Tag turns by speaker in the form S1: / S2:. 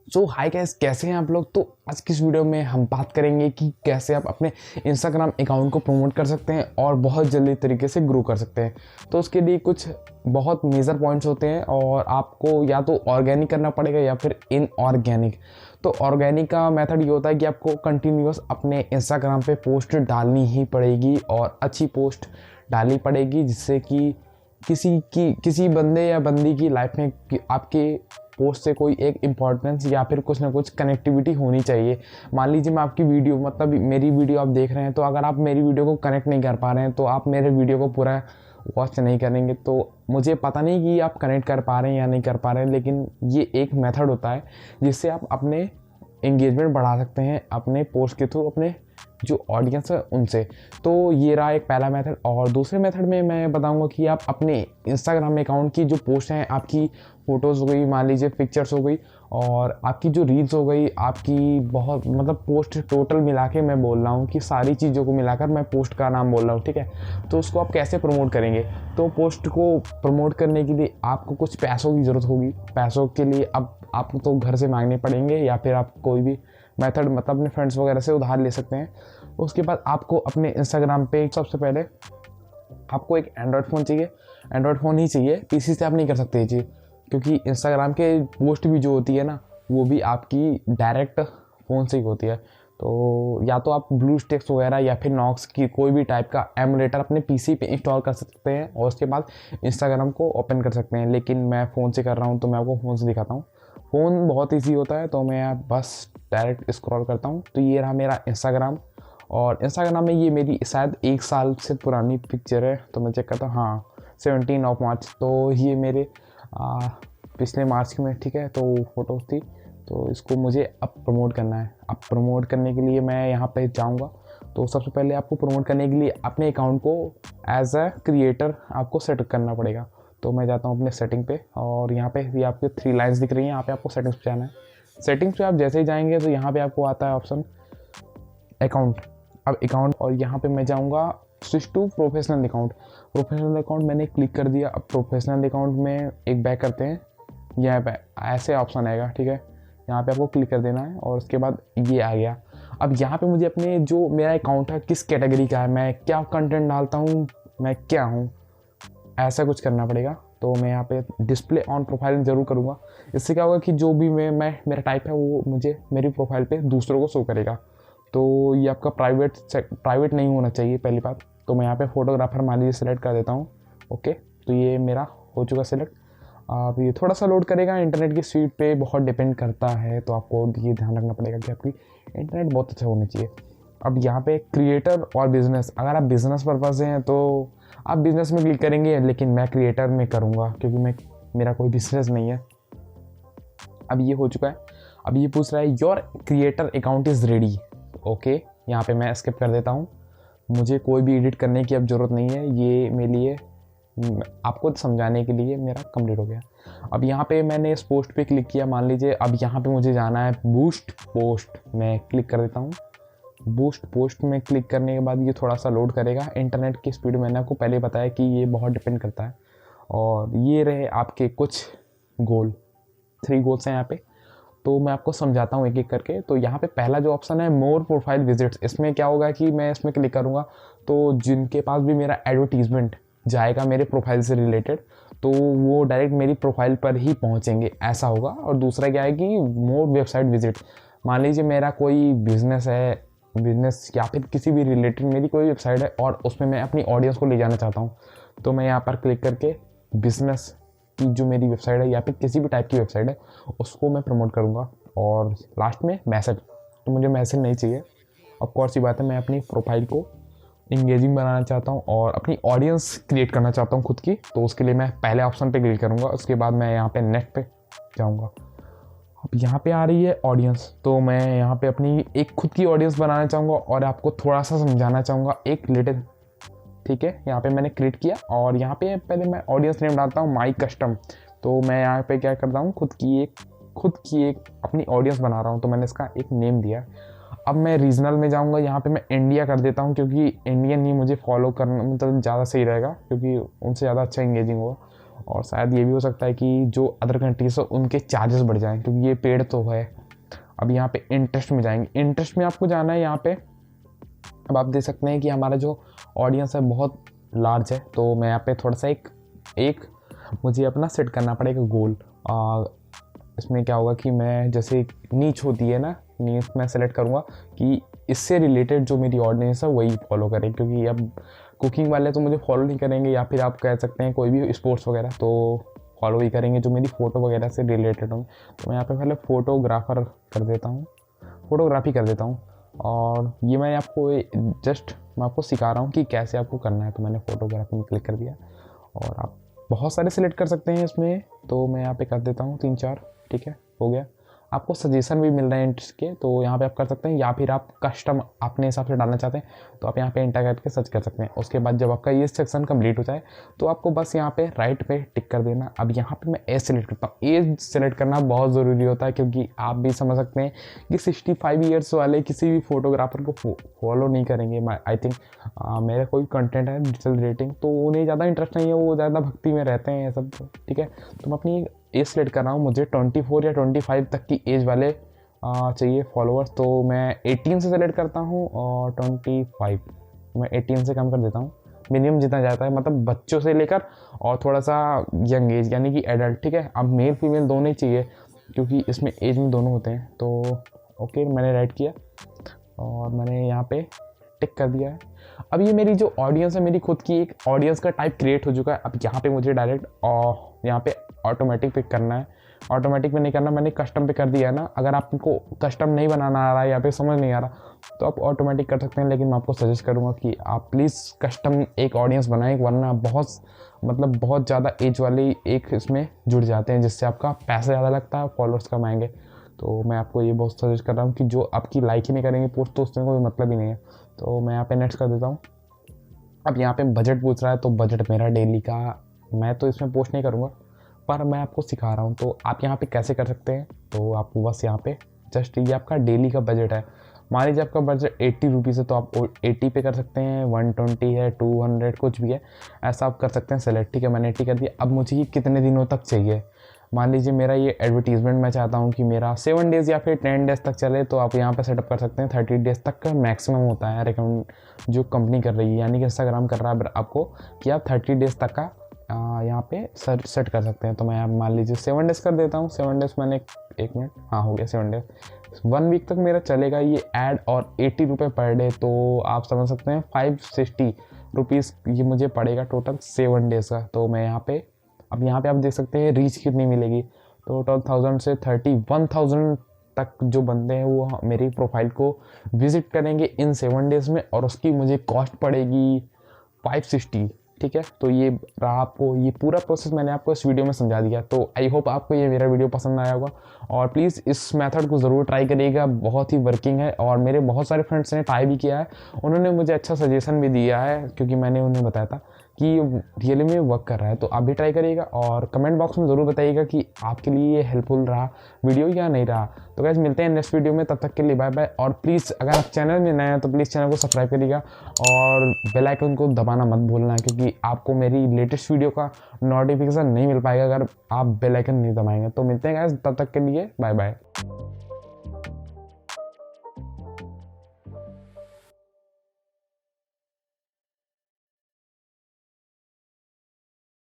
S1: सो hi guys, कैसे हैं आप लोग। तो आज की इस वीडियो में हम बात करेंगे कि कैसे आप अपने इंस्टाग्राम अकाउंट को प्रमोट कर सकते हैं और बहुत जल्दी तरीके से ग्रो कर सकते हैं। तो उसके लिए कुछ बहुत मेजर पॉइंट्स होते हैं और आपको या तो ऑर्गेनिक करना पड़ेगा या फिर इनऑर्गेनिक। तो ऑर्गेनिक का मेथड ये होता है कि आपको कंटिन्यूअस अपने इंस्टाग्राम पे पोस्ट डालनी ही पड़ेगी और अच्छी पोस्ट डालनी पड़ेगी, जिससे कि किसी बंदे या बंदी की लाइफ में आपके पोस्ट से कोई एक इम्पॉर्टेंस या फिर कुछ ना कुछ कनेक्टिविटी होनी चाहिए। मान लीजिए मैं आपकी वीडियो, मतलब मेरी वीडियो आप देख रहे हैं, तो अगर आप मेरी वीडियो को कनेक्ट नहीं कर पा रहे हैं तो आप मेरे वीडियो को पूरा वॉच नहीं करेंगे। तो मुझे पता नहीं कि आप कनेक्ट कर पा रहे हैं या नहीं कर पा रहे हैं, लेकिन ये एक मेथड होता है जिससे आप अपने एंगेजमेंट बढ़ा सकते हैं अपने पोस्ट के थ्रू, अपने जो ऑडियंस है उनसे। तो ये रहा एक पहला मेथड। और दूसरे मेथड में मैं बताऊंगा कि आप अपने इंस्टाग्राम अकाउंट की जो पोस्ट हैं, आपकी फ़ोटोज़ हो गई, मान लीजिए पिक्चर्स हो गई, और आपकी जो रील्स हो गई, आपकी बहुत मतलब पोस्ट टोटल मिला के मैं बोल रहा हूँ कि सारी चीज़ों को मिलाकर मैं पोस्ट का नाम बोल रहा हूँ, ठीक है। तो उसको आप कैसे प्रमोट करेंगे। तो पोस्ट को प्रमोट करने के लिए आपको कुछ पैसों की ज़रूरत होगी। पैसों के लिए अब आप तो घर से मांगने पड़ेंगे या फिर आप कोई भी मेथड, मतलब अपने फ्रेंड्स वगैरह से उधार ले सकते हैं। उसके बाद आपको अपने इंस्टाग्राम पे सबसे पहले आपको एक एंड्रॉयड फ़ोन चाहिए। एंड्रॉयड फ़ोन ही चाहिए, पीसी से आप नहीं कर सकते ये चीज़, क्योंकि इंस्टाग्राम के पोस्ट भी जो होती है ना, वो भी आपकी डायरेक्ट फ़ोन से ही होती है। तो या तो आप ब्लूस्टैक्स वगैरह या फिर नॉक्स की कोई भी टाइप का एमुलेटर अपने पीसी पे इंस्टॉल कर सकते हैं और उसके बाद इंस्टाग्राम को ओपन कर सकते हैं। लेकिन मैं फ़ोन से कर रहा हूँ तो मैं आपको फ़ोन से दिखाता हूँ। फ़ोन बहुत ईजी होता है, तो मैं बस डायरेक्ट स्क्रॉल करता हूँ। तो ये रहा मेरा इंस्टाग्राम, और इंस्टाग्राम में ये मेरी शायद 1 साल से पुरानी पिक्चर है। तो मैं चेक करता हूँ, हाँ 17 मार्च। तो ये मेरे पिछले मार्च में, ठीक है। तो फ़ोटोज़ थी, तो इसको मुझे अब प्रमोट करना है। अब प्रमोट करने के लिए मैं यहाँ पे जाऊँगा। तो सबसे पहले आपको प्रमोट करने के लिए अपने अकाउंट को एज अ क्रिएटर आपको सेट करना पड़ेगा। तो मैं जाता हूँ अपने सेटिंग पे, और यहाँ पे ये आपके 3 लाइन्स दिख रही हैं, यहाँ पे आपको सेटिंग्स पे जाना है। सेटिंग्स पे आप जैसे ही जाएंगे तो यहाँ पे आपको आता है ऑप्शन अकाउंट। अब अकाउंट, और यहाँ पे मैं जाऊँगा switch to professional account. Professional account मैंने क्लिक कर दिया। अब प्रोफेशनल अकाउंट में एक बैक करते हैं, यहाँ पे ऐसे ऑप्शन आएगा, ठीक है। यहाँ पे आपको क्लिक कर देना है और उसके बाद ये आ गया। अब यहाँ पे मुझे अपने जो मेरा अकाउंट है किस कैटेगरी का है, मैं क्या कंटेंट डालता हूँ, मैं क्या हूँ, ऐसा कुछ करना पड़ेगा। तो मैं यहाँ पे डिस्प्ले ऑन प्रोफाइल ज़रूर करूँगा। इससे क्या होगा कि जो भी मैं मेरा टाइप है वो मुझे मेरी प्रोफाइल पे दूसरों को शो करेगा। तो ये आपका प्राइवेट नहीं होना चाहिए, पहली बात। तो मैं यहाँ पे फोटोग्राफर मान लीजिए सेलेक्ट कर देता हूँ। ओके, तो ये मेरा हो चुका सेलेक्ट। अब ये थोड़ा सा लोड करेगा, इंटरनेट की स्पीड पे बहुत डिपेंड करता है, तो आपको ये ध्यान रखना पड़ेगा कि आपकी इंटरनेट बहुत अच्छा होनी चाहिए। अब यहाँ पे क्रिएटर और बिज़नेस, अगर आप बिज़नेस पर्पज़ से हैं तो आप बिज़नेस में क्लिक करेंगे, लेकिन मैं क्रिएटर में करूँगा क्योंकि मेरा कोई बिज़नेस नहीं है। अब ये हो चुका है। अब ये पूछ रहा है your creator account is ready. Okay, यहाँ पे मैं स्किप कर देता हूँ। मुझे कोई भी एडिट करने की अब ज़रूरत नहीं है, ये मेरे लिए आपको समझाने के लिए मेरा कंप्लीट हो गया। अब यहाँ पे मैंने इस पोस्ट पे क्लिक किया, मान लीजिए। अब यहाँ पे मुझे जाना है बूस्ट पोस्ट, मैं क्लिक कर देता हूँ। बूस्ट पोस्ट में क्लिक करने के बाद ये थोड़ा सा लोड करेगा। इंटरनेट की स्पीड मैंने आपको पहले बताया कि ये बहुत डिपेंड करता है। और ये रहे आपके कुछ गोल, 3 गोल्स हैं यहाँ पे। तो मैं आपको समझाता हूँ एक एक करके। तो यहाँ पे पहला जो ऑप्शन है मोर प्रोफाइल विजिट्स, इसमें क्या होगा कि मैं इसमें क्लिक करूँगा तो जिनके पास भी मेरा एडवर्टीजमेंट जाएगा मेरे प्रोफाइल से रिलेटेड, तो वो डायरेक्ट मेरी प्रोफाइल पर ही पहुँचेंगे, ऐसा होगा। और दूसरा क्या है कि मोर वेबसाइट विजिट, मान लीजिए मेरा कोई बिजनेस है, बिजनेस या फिर किसी भी रिलेटेड मेरी कोई वेबसाइट है और उसमें मैं अपनी ऑडियंस को ले जाना चाहता हूँ, तो मैं यहाँ पर क्लिक करके बिजनेस की जो मेरी वेबसाइट है या फिर किसी भी टाइप की वेबसाइट है उसको मैं प्रमोट करूँगा। और लास्ट में मैसेज, तो मुझे मैसेज नहीं चाहिए। ऑफ कोर्स, ये बात है, मैं अपनी प्रोफाइल को इंगेजिंग बनाना चाहता हूँ और अपनी ऑडियंस क्रिएट करना चाहता हूँ खुद की। तो उसके लिए मैं पहले ऑप्शन पे क्लिक करूँगा, उसके बाद मैं यहाँ पे नेक्स्ट पे जाऊँगा। अब यहाँ पे आ रही है ऑडियंस, तो मैं यहाँ पे अपनी एक खुद की ऑडियंस बनाना चाहूँगा और आपको थोड़ा सा समझाना चाहूँगा एक लिटिल, ठीक है। यहाँ पे मैंने क्रिएट किया और यहाँ पे पहले मैं ऑडियंस नेम डालता हूँ माई कस्टम। तो मैं यहाँ पे क्या करता हूँ, खुद की एक अपनी ऑडियंस बना रहा हूँ, तो मैंने इसका एक नेम दिया। अब मैं रीजनल में जाऊँगा, यहाँ पे मैं इंडिया कर देता हूँ क्योंकि इंडियन ही मुझे फॉलो करना मतलब ज़्यादा सही रहेगा, क्योंकि उनसे ज़्यादा अच्छा इंगेजिंग होगा। और शायद ये भी हो सकता है कि जो अदर कंट्रीज है उनके चार्जेस बढ़ जाएँ, क्योंकि ये पेड तो है। अब यहाँ पे इंटरेस्ट में जाएंगे। इंटरेस्ट में आपको जाना है यहाँ पे। अब आप देख सकते हैं कि हमारा जो ऑडियंस है बहुत लार्ज है, तो मैं यहाँ पे थोड़ा सा एक मुझे अपना सेट करना पड़ेगा गोल। इसमें क्या होगा कि मैं जैसे नीच होती है ना, नीच मैं सेलेक्ट करूँगा कि इससे रिलेटेड जो मेरी ऑडियंस है वही फॉलो करें, क्योंकि अब कुकिंग वाले तो मुझे फॉलो नहीं करेंगे, या फिर आप कह सकते हैं कोई भी स्पोर्ट्स वगैरह तो फॉलो ही करेंगे जो मेरी फ़ोटो वगैरह से रिलेटेड होंगे। तो मैं यहाँ पे पहले फ़ोटोग्राफ़र कर देता हूँ, फ़ोटोग्राफी कर देता हूँ। और ये मैं आपको सिखा रहा हूँ कि कैसे आपको करना है। तो मैंने फ़ोटोग्राफी में क्लिक कर दिया और आप बहुत सारे सिलेक्ट कर सकते हैं इसमें, तो मैं यहाँ पे कर देता हूँ 3-4। ठीक है, हो गया। आपको सजेशन भी मिल रहे हैं इंटरेस्ट के, तो यहाँ पे आप कर सकते हैं, या फिर आप कस्टम अपने हिसाब से डालना चाहते हैं तो आप यहाँ पे एंटर करके सर्च कर सकते हैं। उसके बाद जब आपका ये सेक्शन कंप्लीट हो जाए तो आपको बस यहाँ पे राइट पे टिक कर देना। अब यहाँ पे मैं एज सेलेक्ट करता हूँ। एज सेलेक्ट करना बहुत ज़रूरी होता है, क्योंकि आप भी समझ सकते हैं कि 65 ईयर्स वाले किसी भी फोटोग्राफर को फॉलो नहीं करेंगे। आई थिंक मेरा कोई कंटेंट है डिजिटल रेटिंग, तो उन्हें ज़्यादा इंटरेस्ट नहीं है, वो ज़्यादा भक्ति में रहते हैं ये सब। ठीक है, तो मैं अपनी एज सेलेक्ट कर रहा हूँ। मुझे 24 या 25 तक की एज वाले चाहिए फॉलोअर्स, तो मैं 18 से सेलेक्ट करता हूँ और 25 मैं 18 से कम कर देता हूँ। मिनिमम जितना जाता है, मतलब बच्चों से लेकर और थोड़ा सा यंग एज यानी कि एडल्ट। ठीक है, अब मेल फीमेल दोनों ही चाहिए, क्योंकि इसमें एज में दोनों होते हैं। तो ओके, मैंने राइट किया और मैंने यहाँ पे टिक कर दिया है। अब ये मेरी जो ऑडियंस है, मेरी खुद की एक ऑडियंस का टाइप क्रिएट हो चुका है। अब यहाँ पे मुझे डायरेक्ट यहाँ पे ऑटोमेटिक पे करना है। ऑटोमेटिक पे नहीं करना, मैंने कस्टम पे कर दिया है ना। अगर आपको कस्टम नहीं बनाना आ रहा है या फिर समझ नहीं आ रहा तो आप ऑटोमेटिक कर सकते हैं, लेकिन मैं आपको सजेस्ट करूँगा कि आप प्लीज़ कस्टम एक ऑडियंस बनाएं, वरना बहुत ज़्यादा एज वाले एक इसमें जुड़ जाते हैं, जिससे आपका पैसा ज़्यादा लगता है, फॉलोअर्स कम आएंगे। तो मैं आपको ये बहुत सजेस्ट कर रहा हूँ कि जो आपकी लाइक ही नहीं करेंगे पोस्ट, तो उसमें कोई मतलब ही नहीं है। तो मैं यहाँ पे नेक्स्ट कर देता हूँ। अब यहाँ पे बजट पूछ रहा है, तो बजट मेरा डेली का, मैं तो इसमें पोस्ट नहीं करूँगा, पर मैं आपको सिखा रहा हूँ। तो आप यहाँ पे कैसे कर सकते हैं, तो आपको बस यहाँ पे जस्ट ये आपका डेली का बजट है। मान लीजिए आपका बजट 80 रुपीज़ है, तो आप 80 पे कर सकते हैं, 120 है, 200 कुछ भी है, ऐसा आप कर सकते हैं सेलेक्ट। ठीक है, मैंने 80 कर दिया। अब मुझे ये कितने दिनों तक चाहिए, मान लीजिए मेरा ये एडवर्टीजमेंट मैं चाहता हूँ कि मेरा 7 डेज़ या फिर 10 डेज़ तक चले, तो आप यहाँ पे सेटअप कर सकते हैं। 30 डेज़ तक का मैक्सिमम होता है रिकमेंड जो कंपनी कर रही है, यानी कि इंस्टाग्राम कर रहा है आपको कि आप 30 डेज़ तक का यहाँ पे सेट कर सकते हैं। तो मैं मान लीजिए 7 डेज़ कर देता हूँ। 7 डेज़ मैंने एक मिनट, हाँ हो गया 7 डेज़। 1 वीक तक मेरा चलेगा ये ऐड, और 80 रुपये पर डे, तो आप समझ सकते हैं 560 रुपीज़ ये मुझे पड़ेगा टोटल 7 डेज़ का। तो मैं यहाँ पे अब यहाँ पे आप देख सकते हैं रीच कितनी मिलेगी। तो 12,000 से 31,000 तक जो बंदे हैं वो मेरी प्रोफाइल को विजिट करेंगे इन 7 डेज़ में, और उसकी मुझे कॉस्ट पड़ेगी 560। ठीक है, तो ये रहा, आपको ये पूरा प्रोसेस मैंने आपको इस वीडियो में समझा दिया। तो आई होप आपको ये मेरा वीडियो पसंद आया होगा, और प्लीज़ इस मेथड को ज़रूर ट्राई करिएगा, बहुत ही वर्किंग है। और मेरे बहुत सारे फ्रेंड्स ने ट्राई भी किया है, उन्होंने मुझे अच्छा सजेशन भी दिया है, क्योंकि मैंने उन्हें बताया था कि रियली में वर्क कर रहा है। तो आप भी ट्राई करिएगा, और कमेंट बॉक्स में ज़रूर बताइएगा कि आपके लिए ये हेल्पफुल रहा वीडियो या नहीं रहा। तो गाइस मिलते हैं नेक्स्ट वीडियो में, तब तक के लिए बाय बाय। और प्लीज़ अगर आप चैनल में नए हैं तो प्लीज़ चैनल को सब्सक्राइब करिएगा और बेल आइकन को दबाना मत भूलना, क्योंकि आपको मेरी लेटेस्ट वीडियो का नोटिफिकेशन नहीं मिल पाएगा अगर आप बेल आइकन नहीं दबाएंगे। तो मिलते हैं गाइस, तब तक के लिए बाय बाय।